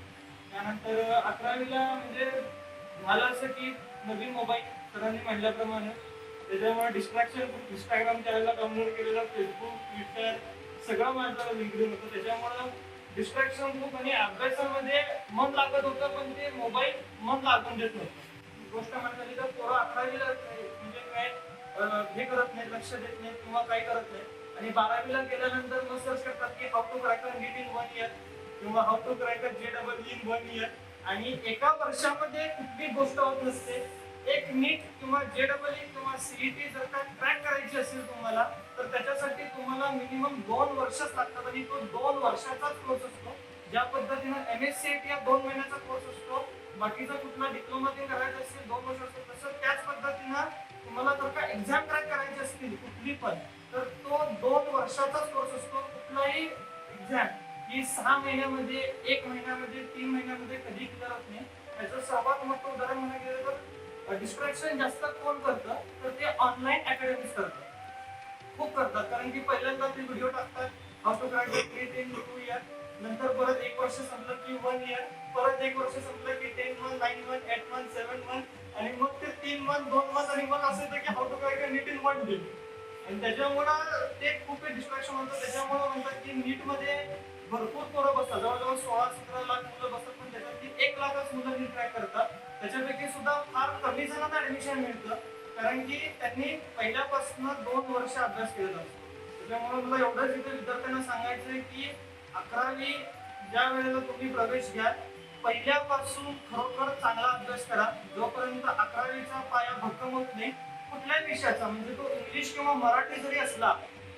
त्यानंतर 11वीला म्हणजे झालं असं की नवीन मोबाईल सरांनी म्हटल्याप्रमाणे, त्याच्यामुळे डिस्ट्रॅक्शन खूप. इंस्टाग्राम चॅनलला डाउनलोड केलेलं, फेसबुक ट्विटर सगळं माझं लिंकडिन होतं. त्याच्यामुळं डिस्ट्रॅक्शन खूप आणि अभ्यासामध्ये मन लागत होतं, पण ते मोबाईल मन लागून देत नव्हतं. गोष्ट म्हणाली तर पोरं 11वीला म्हणजे काय हे करत नाही, लक्ष देत नाही किंवा काही करत नाही. आणि 12वीला गेल्यानंतर मग सर्च करतात की how to crack NEET in 1 year किंवा how to crack JEE in 1 year. आणि एका वर्षामध्ये कुठली गोष्ट होत नसते. एक नीट किंवा JEE किंवा CET जर का क्रॅक करायची असेल तुम्हाला, तर त्याच्यासाठी तुम्हाला मिनिमम 2 वर्षच लागतात. आणि तो 2 वर्षाचाच कोर्स असतो. ज्या पद्धतीनं MSCIT या 2 महिन्याचा कोर्स असतो, बाकीचा कुठला डिप्लोमा ते करायचा असेल 2 वर्ष असतो, तसं त्याच पद्धतीनं तुम्हाला जर का एक्झाम क्रॅक करायची असतील कुठली पण, तर तो 2 वर्षाचाच कोर्स असतो. कुठलाही एक्झाम ही 6 महिन्यामध्ये, 1 महिन्यामध्ये, 3 महिन्यामध्ये कधी क्लिअर होत नाही. याचं सर्वात मोठं उदाहरण म्हणायला गेलं तर डिस्ट्रॅक्शन जास्त कोण करतं तर ते ऑनलाईन अकॅडमीज करतात, खूप करतात. कारण की पहिल्यांदा ते व्हिडिओ टाकतात how to crack NEET in 2 year, नंतर परत 1 वर्ष संपलं की 1 इयर, परत 1 वर्ष संपलं की 10 मंथ, 9 मंथ, 8 मंथ, 7 मंथ, आणि मग ते 3 मंथ, 2 मंथ, आणि मग असं येतं की how to crack NEET in 1 day. आणि त्याच्यामुळं ते खूप डिस्ट्रॅक्शन होतं. त्याच्यामुळं म्हणतात की नीट मध्ये भरपूर पोरं बसतात, जवळजवळ 16-17 लाख मुलं बसतात, पण त्याच्यातली 1 लाखच मुलं नीट क्रॅक करतात. त्याच्यापैकी सुद्धा फार कमी जणांना ऍडमिशन मिळतं, कारण की त्यांनी पहिल्यापासून 2 वर्ष अभ्यास केलेला असतो. त्याच्यामुळे मला एवढंच इथे विद्यार्थ्यांना सांगायचं आहे की 11वी ज्या वेळेला तुम्ही प्रवेश घ्या, पहिल्यापासून खरोखर चांगला अभ्यास करा. जोपर्यंत 11वीचा पाया भक्कम होत नाही कुठल्याही विषयाचा, म्हणजे तो इंग्लिश किंवा मराठी जरी असला,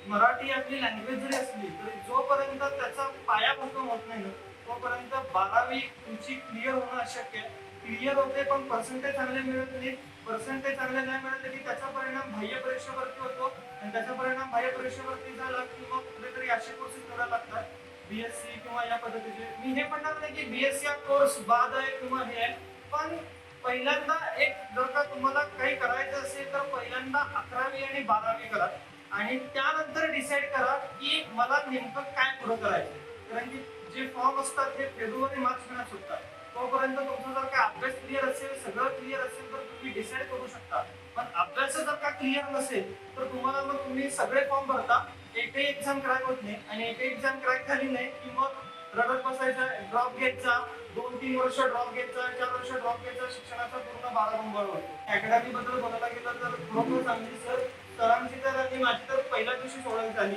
मराठी आपली लँग्वेज जरी असली, तरी जोपर्यंत त्याचा पाया भक्कम होत नाही तोपर्यंत 12वी तुमची क्लिअर होणं अशक्य आहे. क्लिअर होते पण पर्सेंटेज चांगले मिळत नाही. पर्सेंटेज चांगले नाही मिळाले की त्याचा परिणाम बाह्य परीक्षेवरती होतो आणि त्याचा परिणाम बाह्य परीक्षेवरती झाला की मग कुठेतरी असे कोर्सेस करावे लागतात बीएससी किंवा या पद्धतीचे. मी हे म्हणणार नाही की बीएससी हा कोर्स बाद आहे किंवा हे आहे, पण पहिल्यांदा एक जर का तुम्हाला काही करायचं असेल तर पहिल्यांदा 11वी आणि 12वी करा आणि त्यानंतर डिसाईड करा की मला नेमकं काय पुढे करायचं. कारण की जे फॉर्म असतात ते फेब्रुवारी मार्च महिन्यात सुटतात. तोपर्यंत तुमचा जर का अभ्यास क्लिअर असेल, सगळं क्लिअर असेल तर तुम्ही डिसाईड करू शकता. पण अभ्यास जर का क्लिअर नसेल तर तुम्हाला मग तुम्ही सगळे फॉर्म भरता, एकही एक्झाम क्रॅक होत नाही आणि एकही एक्झाम क्रॅक झाली नाही की मग रडत बसायचा, ड्रॉप घ्यायचा, 2-3 वर्ष ड्रॉप घ्यायचा, 4 वर्ष ड्रॉप घ्यायचा, शिक्षणाचा पूर्ण बाराबंबाळ होतो. अकॅडमी बद्दल बोलायला गेलं तर खरोखर चांगली सर, सरांची तर आणि माझी तर पहिल्या दिवशी सोडायला झाली.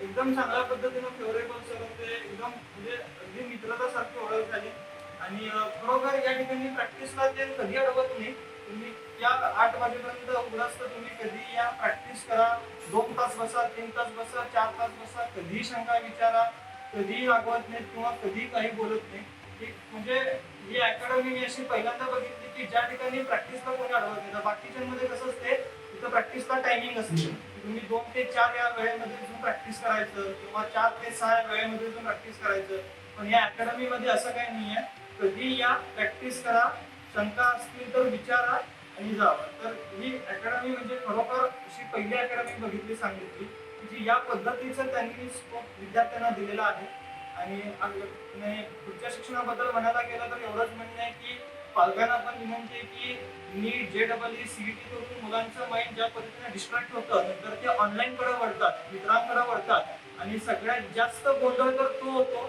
एकदम चांगल्या पद्धतीनं फेवरेबल सर होते, एकदम म्हणजे अगदी मित्रतासारखी ओळख झाली आणि खरोखर या ठिकाणी प्रॅक्टिसला ते कधी अडवत नाही. तुम्ही या 8 वाजेपर्यंत उघडस्त तुम्ही कधी या प्रॅक्टिस करा, 2 तास बसा, 3 तास बसा, 4 तास बसा, कधी शंका विचारा, कधी रागवत नाहीत किंवा कधी काही बोलत नाही. म्हणजे ही अकॅडमी मी अशी पहिल्यांदा बघितली की ज्या ठिकाणी प्रॅक्टिसला कोणी अडवत नाही. बाकीच्यांमध्ये कसं असते, तिथं प्रॅक्टिसला टायमिंग असते, तुम्ही 2 ते 4 या वेळेमध्ये जाऊन प्रॅक्टिस करायचं किंवा 4 ते 6 या वेळेमध्ये जाऊन प्रॅक्टिस करायचं. पण या अकॅडमी मध्ये असं काही नाही आहे. कधी या, प्रॅक्टिस करा, शंका असतील तर विचारा आणि जावा. तर ही अकॅडमी म्हणजे खरोखर अशी पहिली अकॅडमी बघितली, सांगितली की या पद्धतीचं त्यांनी स्कोप विद्यार्थ्यांना दिलेला आहे. आणि पुढच्या शिक्षणाबद्दल म्हणायला गेलं तर एवढंच म्हणणं आहे की पालकांना पण विनंती आहे की नीट, जेईई, सीईटी करून मुलांचं माइंड ज्या पद्धतीने डिस्ट्रॅक्ट होतं, नंतर ते ऑनलाईन कडे वळतात, मित्रांकडे वळतात आणि सगळ्यात जास्त गोंधळ तर तो होतो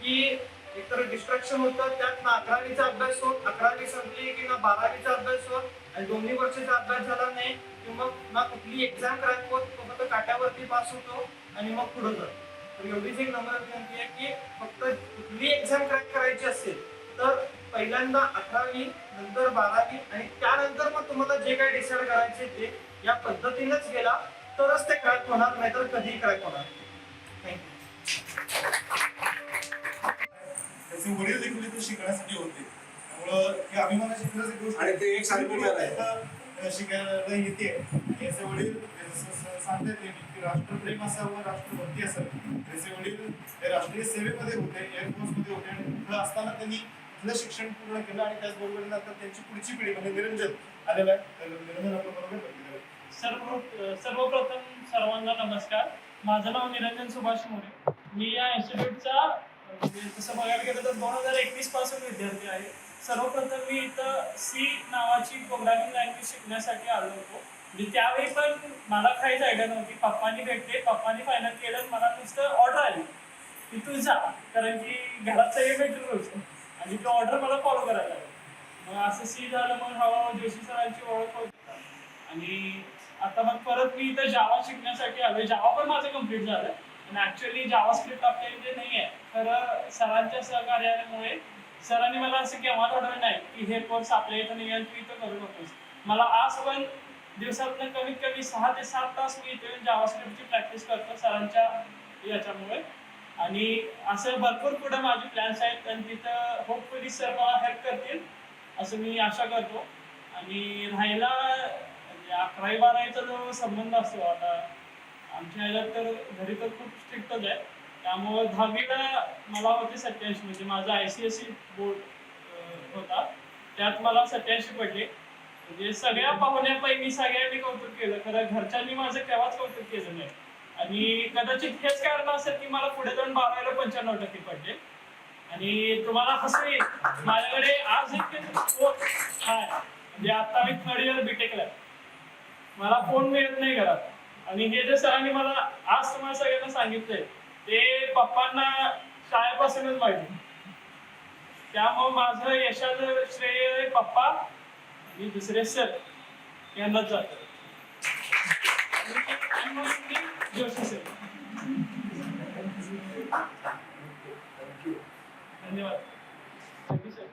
की एकतर डिस्ट्रॅक्शन होतं, त्यात ना 11वीचा अभ्यास होत, 11वी संपली की ना 12वीचा अभ्यास होत आणि दोन्ही वर्षाचा अभ्यास झाला नाही की मग ना कुठली एक्झाम क्रॅक होत, तो फक्त काट्यावरती पास होतो आणि मग पुढे जातो. तर एवढीच एक नम्र विनंती आहे की फक्त कुठली एक्झाम क्रॅक करायची असेल तर पहिल्यांदा 11वी, नंतर 12वी आणि त्यानंतर मग तुम्हाला जे काही डिसाईड करायचे ते या पद्धतीनेच गेला तरच ते क्रॅक होणार, नाही तर कधीही क्रॅक होणार. त्याचे वडील देखील इथे शिकण्यासाठी होते, त्यामुळं ही अभिमानाची खरंच एक गोष्ट आणि ते एक सर्टिफिकेट आहे शिकायला येते. याचे वडील सांगतात की राष्ट्रप्रेम असावं, राष्ट्रभक्ती असावी. त्याचे वडील राष्ट्रीय सेवेमध्ये होते, एअरफोर्स मध्ये होते आणि तिथं असताना त्यांनी तिथलं शिक्षण पूर्ण केलं आणि त्याचबरोबर नंतर त्यांची पुढची पिढी म्हणजे निरंजन आलेला आहे. तर निरंजन आपल्या बरोबर. सर्वप्रथम सर्वांना नमस्कार. माझं नाव निरंजन सुभाष मोरे. मी या इन्स्टिट्यूटचा तसं बघायला गेलं तर 2021 पासून विद्यार्थी आहे. सर्वप्रथम मी इथं सी नावाची प्रोग्रामिंग लँग्वेज शिकण्यासाठी आलो होतो. म्हणजे त्यावेळी पण मला काहीच आयडिया नव्हती. पप्पांनी फायनल केलं, मला नुसतं ऑर्डर आली की तू जा, कारण की घरात सगळे भेटून होतं आणि ती ऑर्डर मला फॉलो करायला लागली. मग असं सी झालं. मग हळूहळू जोशी सरांची ओळख होत आणि आता मग परत मी इथं जावा शिकण्यासाठी आलोय. जावा पण माझं कम्प्लीट झालं आणि ऍक्च्युअली जावास्क्रिप्ट आपल्या इथे नाही आहे. खरं सरांच्या सहकार्यामुळे सरांनी मला असं केव्हा ठरवलं नाही की हे कोर्स आपल्या इथं नाही आहे, तू इथं करू नकोस. मला आज पण दिवसातनं कमीत कमी 6 ते 7 तास मी इथे जावास्क्रिप्टची प्रॅक्टिस करतो सरांच्या याच्यामुळे. आणि असं भरपूर पुढे माझे प्लॅन्स आहेत आणि तिथं होपफुली सर मला हेल्प करतील असं मी आशा करतो. आणि राहायला 11वी-12वीचा जो संबंध असतो, आता आमच्या ह्याच्यात तर घरी तर खूप स्ट्रिक्टच आहे. त्यामुळं 10वीला मला होते 87, म्हणजे माझा ICSE बोर्ड होता, त्यात मला 87 पडले. म्हणजे सगळ्या पाहुण्यापैकी सगळ्यांनी कौतुक केलं, खरं घरच्यांनी माझं केव्हाच कौतुक केलं नाही. आणि कदाचित हेच कारण असेल की मला पुढे जाऊन 12वीला 95% पडले. आणि तुम्हाला हसू येईल, माझ्याकडे आज एक फोन आहे, म्हणजे आता मी 3rd इयर बीटेकला, मला फोन मिळत नाही घरात. आणि हे जे सरांनी मला आज तुम्हाला सगळ्यांना सांगितलंय ते पप्पांना शाळेपासूनच माहिती. त्यामुळे माझं यशाचं श्रेय पप्पा आणि दुसरे सर यांनाच जातं. जोशी सर. धन्यवाद. Thank you sir.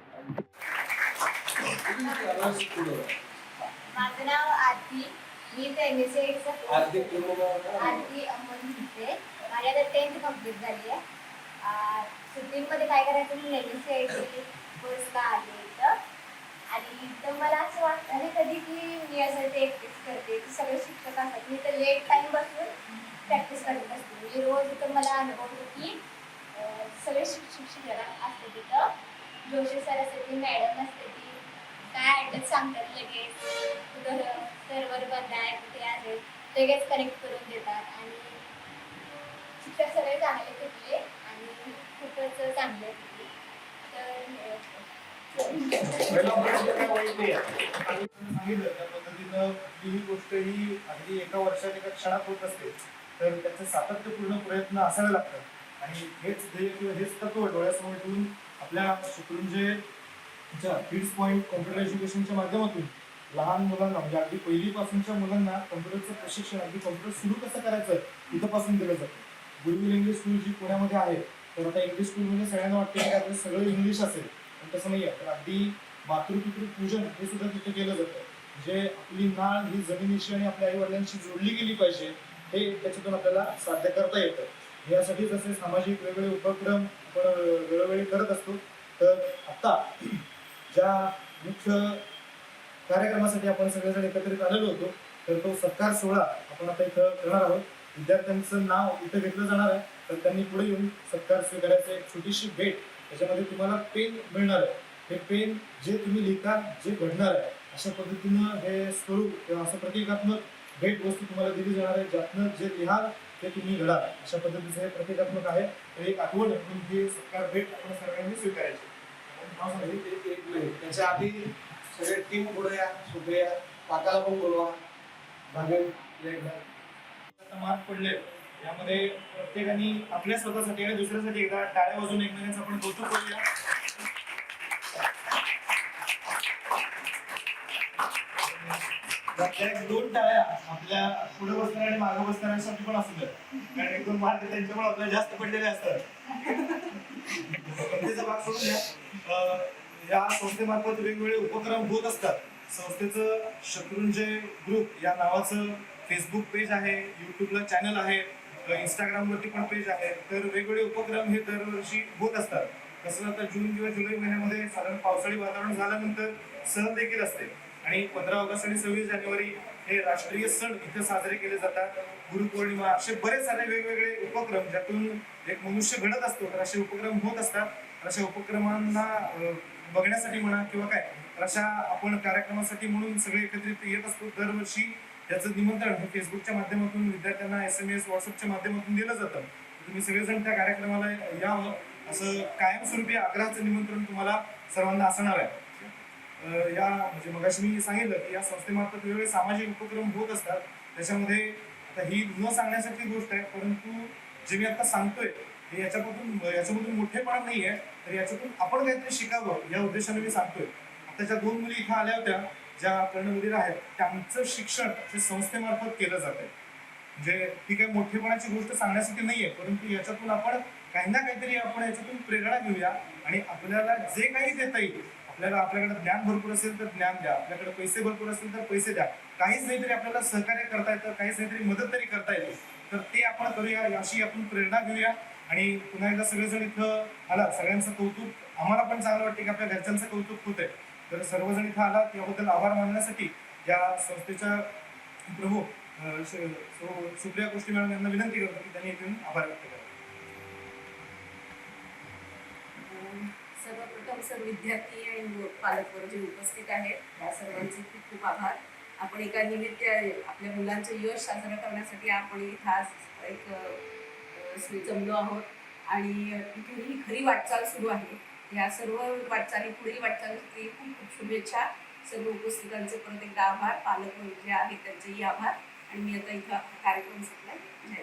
माझं नाव आरती. मी MSc आरती अमोल म्हणते. माझी आता 10th कम्प्लीट झाली आहे. सुट्टीमध्ये काय करायचं, मी MSc कोर्स का आले इथं. आणि तर मला असं वाटतं नाही कधी की मी असं ते एकटीच करते की सगळे शिक्षक असतात मी तर लेट टाईम बसून प्रॅक्टिस करत असते म्हणजे रोज तर मला अनुभव होतो की सगळे शिक्षक असते तिथं जोशी सर असते ती मॅडम असते ती काय ॲड्रेस सांगतात लगेच कुठं सर्वर बंद आहे कुठे आहे लगेच कनेक्ट करून देतात आणि शिक्षक सगळे चांगले भेटले आणि खूपच चांगले भेटले पहिला प्रश्न काय वाईट नाही आहे. सांगितलं त्या पद्धतीनं ही गोष्ट ही अगदी एका वर्षात एका क्षणात होत असते तर त्याचे सातत्यपूर्ण प्रयत्न असावे लागतात आणि हेच ध्येय किंवा हेच तत्व डोळ्यासमोर ठेवून आपल्या शुक्रुंजयच्या किड्स पॉईंट कॉम्प्युटर एज्युकेशनच्या माध्यमातून लहान मुलांना म्हणजे अगदी पहिलीपासूनच्या मुलांना कॉम्प्युटरचं प्रशिक्षण अगदी कॉम्प्युटर सुरू कसं करायचं इथंपासून दिलं जातं. गुरुविल इंग्लिश स्कूल जी पुण्यामध्ये आहे तर आता इंग्लिश स्कूल म्हणजे सगळ्यांना वाटतं की आपलं सगळं इंग्लिश असेल पण तसं नाही आहे. तर अगदी मातृपितृ पूजन हे सुद्धा तिथे केलं जातं. म्हणजे आपली नाळ ही जमिनीशी आणि आपल्या आई वडिलांशी जोडली गेली पाहिजे हे त्याच्यातून आपल्याला साध्य करता येतं. यासाठी जसे सामाजिक वेगवेगळे उपक्रम आपण वेळोवेळी करत असतो तर आता ज्या मुख्य कार्यक्रमासाठी आपण सगळेजण एकत्रित आलेलो होतो तर तो सत्कार सोहळा आपण आता इथं करणार आहोत. विद्यार्थ्यांचं नाव इथं घेतलं जाणार आहे तर त्यांनी पुढे येऊन सत्कार स्वीकारायचं एक छोटीशी भेट त्याच्यामध्ये तुम्हाला पेन मिळणार आहे. हे पेन जे तुम्ही लिहिता जे घडणार आहे अशा पद्धतीनं हे स्वरूप किंवा असं प्रतिकात्मक भेट वस्तू तुम्हाला दिली जाणार आहे ज्यातनं जे लिहाल ते तुम्ही घडाल अशा पद्धतीचं हे प्रतिकात्मक आहे. तर एक आठवण म्हणून ही सत्कार भेट आपण सर्वांनी स्वीकारायची. एक मिनिट त्याच्या आधी सगळे टीम पुढे या सुप्रिया काकाला पण बोलवा भागेल एकदा. आता मार्क पडले यामध्ये प्रत्येकाने आपल्या स्वतःसाठी आणि दुसऱ्यासाठी एकदा टाळ्या वाजवून एकमेकांचं आपण कौतुक करूया. त्यातल्या एक दोन टाळ्या आपल्या पुढे बसणाऱ्या आणि मागे बसणाऱ्यांसाठी पण असू द्या कारण एक दोन मार्क त्यांच्या पण आपल्याला जास्त पडलेले असतात. स्पर्धेचा भाग सोडून द्या. या संस्थेमार्फत वेगवेगळे उपक्रम होत असतात. संस्थेचं शत्रुंजय ग्रुप या नावाचं फेसबुक पेज आहे, युट्यूबला चॅनल आहे, इंस्टाग्रामवरती पण पेज आहे. तर वेगवेगळे उपक्रम हे दरवर्षी होत असतात. तसं आता जून किंवा जुलै महिन्यामध्ये साधारण पावसाळी वातावरण झाल्यानंतर सण देखील असते आणि 15 ऑगस्ट आणि 26 जानेवारी हे राष्ट्रीय सण इथे साजरे केले जातात. गुरुपौर्णिमा असे बरेच सारे वेगवेगळे उपक्रम ज्यातून एक मनुष्य घडत असतो तर असे उपक्रम होत असतात. अशा उपक्रमांना बघण्यासाठी म्हणा किंवा काय अशा आपण कार्यक्रमासाठी म्हणून सगळे एकत्रित येत असतो. दरवर्षी याचं निमंत्रण हे फेसबुकच्या माध्यमातून विद्यार्थ्यांना SMS व्हॉट्सअपच्या माध्यमातून दिलं जातं. तुम्ही सगळेजण त्या कार्यक्रमाला यावं असं कायमस्वरूपी आग्रहाचं निमंत्रण तुम्हाला सर्वांना असणार आहे. या म्हणजे मगाशी मी सांगितलं की या संस्थेमार्फत वेगवेगळे सामाजिक उपक्रम होत असतात. त्याच्यामध्ये आता ही न सांगण्यासारखी गोष्ट आहे परंतु जे मी आता सांगतोय हे याच्यामधून मोठेपणा नाही आहे तर याच्यातून आपण काहीतरी शिकावं या उद्देशाने मी सांगतोय. आता ज्या दोन मुली इथं आल्या होत्या ज्या कर्णमुलीर आहेत त्यांचं शिक्षण हे संस्थेमार्फत केलं जात आहे. म्हणजे ती काही मोठेपणाची गोष्ट सांगण्यासाठी नाहीये परंतु याच्यातून आपण काही ना काहीतरी आपण याच्यातून प्रेरणा घेऊया आणि आपल्याला जे काही देता येईल आपल्याकडे ज्ञान भरपूर असेल तर ज्ञान द्या, आपल्याकडे पैसे भरपूर असेल तर पैसे द्या, काहीच नाही तरी आपल्याला सहकार्य करता येतं, काहीच नाही तरी मदत तरी करता येते तर ते आपण करूया अशी आपण प्रेरणा घेऊया. आणि पुन्हा एकदा सगळेजण इथं आला सगळ्यांचं कौतुक आम्हाला पण चांगलं वाटतं की आपल्या घरच्यांचं कौतुक होत आहे तर सर्वजण इथं आला याबद्दल आभार मानण्यासाठी या संस्थेच्या प्रमुख सुप्रिया गोष्टी मॅडम यांना विनंती करतो की त्यांनी इथून आभार व्यक्त करा. सर्वप्रथम सर्व विद्यार्थी आणि पालकवर्ग जे उपस्थित आहेत त्या सर्वांचे खूप खूप आभार. आपण एका निमित्त आपल्या मुलांचं यश साजरं करण्यासाठी आपण इथं आज एक जमलो आहोत आणि इथून ही खरी वाटचाल सुरू आहे. या सर्व वाटचाली पुढील वाटचालीसाठी खूप खूप शुभेच्छा. सर्व उपस्थितांचे परत एकदा आभार, पालकवर्ग जे आहेत त्यांचेही आभार आणि मी आता इथं कार्यक्रम संपला. जय